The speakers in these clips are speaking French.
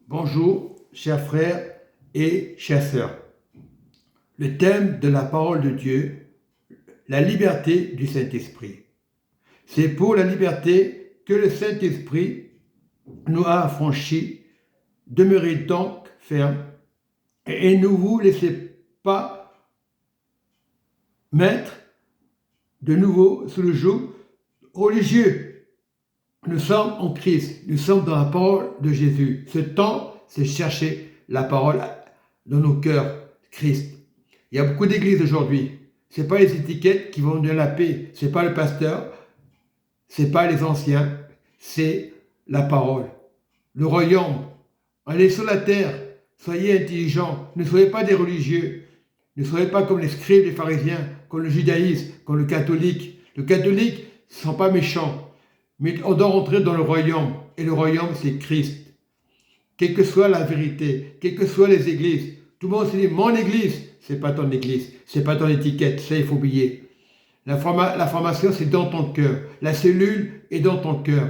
Bonjour, chers frères et chères sœurs. Le thème de la parole de Dieu, la liberté du Saint-Esprit. C'est pour la liberté que le Saint-Esprit nous a affranchis. Demeurez donc fermes et ne vous laissez pas mettre de nouveau sous le joug religieux. Nous sommes en Christ, nous sommes dans la parole de Jésus. Ce temps, c'est chercher la parole dans nos cœurs, Christ. Il y a beaucoup d'églises aujourd'hui. Ce n'est pas les étiquettes qui vont donner la paix. Ce n'est pas le pasteur, ce n'est pas les anciens, c'est la parole. Le royaume. Allez sur la terre, soyez intelligents, ne soyez pas des religieux. Ne soyez pas comme les scribes, les pharisiens, comme le judaïsme, comme le catholique. Le catholique, ils ne sont pas méchants. Mais on doit rentrer dans le royaume. Et le royaume, c'est Christ. Quelle que soit la vérité, quelles que soient les églises, tout le monde se dit, mon église, c'est pas ton église, c'est pas ton étiquette, ça il faut oublier. La formation, c'est dans ton cœur. La cellule est dans ton cœur.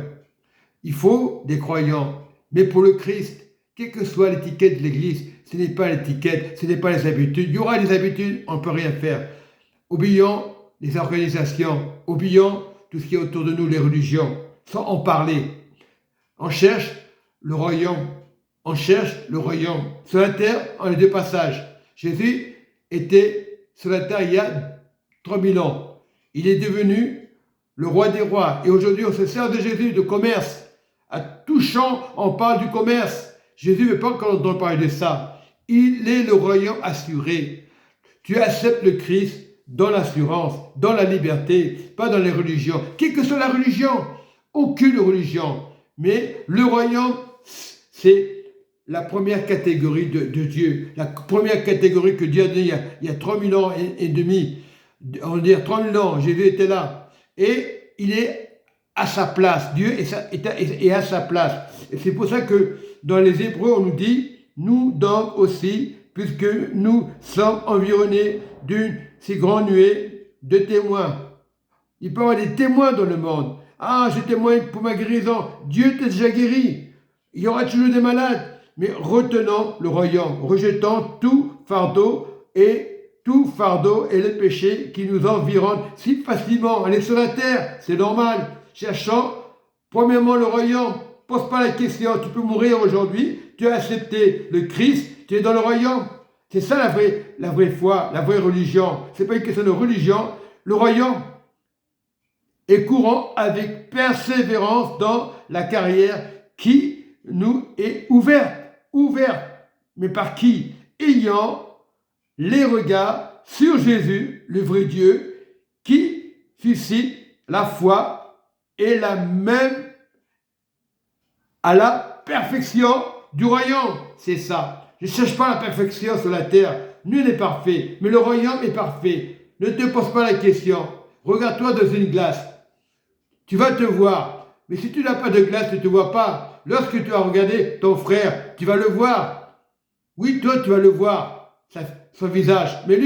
Il faut des croyants. Mais pour le Christ, quelle que soit l'étiquette de l'église, ce n'est pas l'étiquette, ce n'est pas les habitudes. Il y aura des habitudes, on ne peut rien faire. Oublions les organisations, oublions tout ce qui est autour de nous, les religions, sans en parler. On cherche le royaume. On cherche le royaume. Sur la terre, on a deux passages. Jésus était sur la terre il y a 3000 ans. Il est devenu le roi des rois. Et aujourd'hui, on se sert de Jésus, de commerce. À tout champ, on parle du commerce. Jésus ne veut pas qu'on entende parler de ça. Il est le royaume assuré. Tu acceptes le Christ dans l'assurance, dans la liberté, pas dans les religions. Quelle que soit la religion, aucune religion. Mais le royaume, c'est la première catégorie de Dieu. La première catégorie que Dieu a donnée il y a 3000 ans et demi. On va dire 3000 ans, Jésus était là. Et il est à sa place. Dieu est à sa place. Et c'est pour ça que dans les Hébreux, on nous dit, nous donc aussi, puisque nous sommes environnés d'une si grande nuée de témoins. Il peut y avoir des témoins dans le monde. Ah, je témoigne pour ma guérison. Dieu t'a déjà guéri. Il y aura toujours des malades. Mais retenons le royaume, rejetons tout fardeau et le péché qui nous environne si facilement. On est sur la terre, c'est normal. Cherchons premièrement le royaume. Pose pas la question, tu peux mourir aujourd'hui, tu as accepté le Christ, tu es dans le royaume. C'est ça la vraie foi, la vraie religion. Ce n'est pas une question de religion. Le royaume est courant avec persévérance dans la carrière qui nous est ouverte. Mais par qui? Ayant les regards sur Jésus, le vrai Dieu, qui suscite la foi et la même à la perfection du royaume. C'est ça. Je ne cherche pas la perfection sur la terre. Nul n'est parfait, mais le royaume est parfait. Ne te pose pas la question. Regarde-toi dans une glace. Tu vas te voir. Mais si tu n'as pas de glace, tu ne te vois pas. Lorsque tu vas regarder ton frère, tu vas le voir. Oui, toi, tu vas le voir, son visage. Mais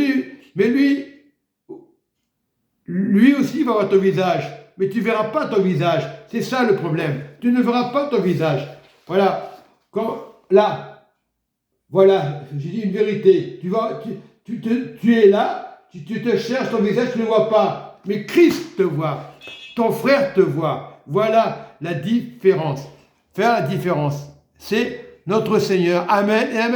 lui aussi va voir ton visage. Mais tu ne verras pas ton visage. C'est ça le problème. Tu ne verras pas ton visage. Voilà. Voilà, j'ai dit une vérité. Tu es là, tu te cherches ton visage, tu ne le vois pas. Mais Christ te voit. Ton frère te voit. Voilà la différence. Faire la différence, c'est notre Seigneur. Amen et amen.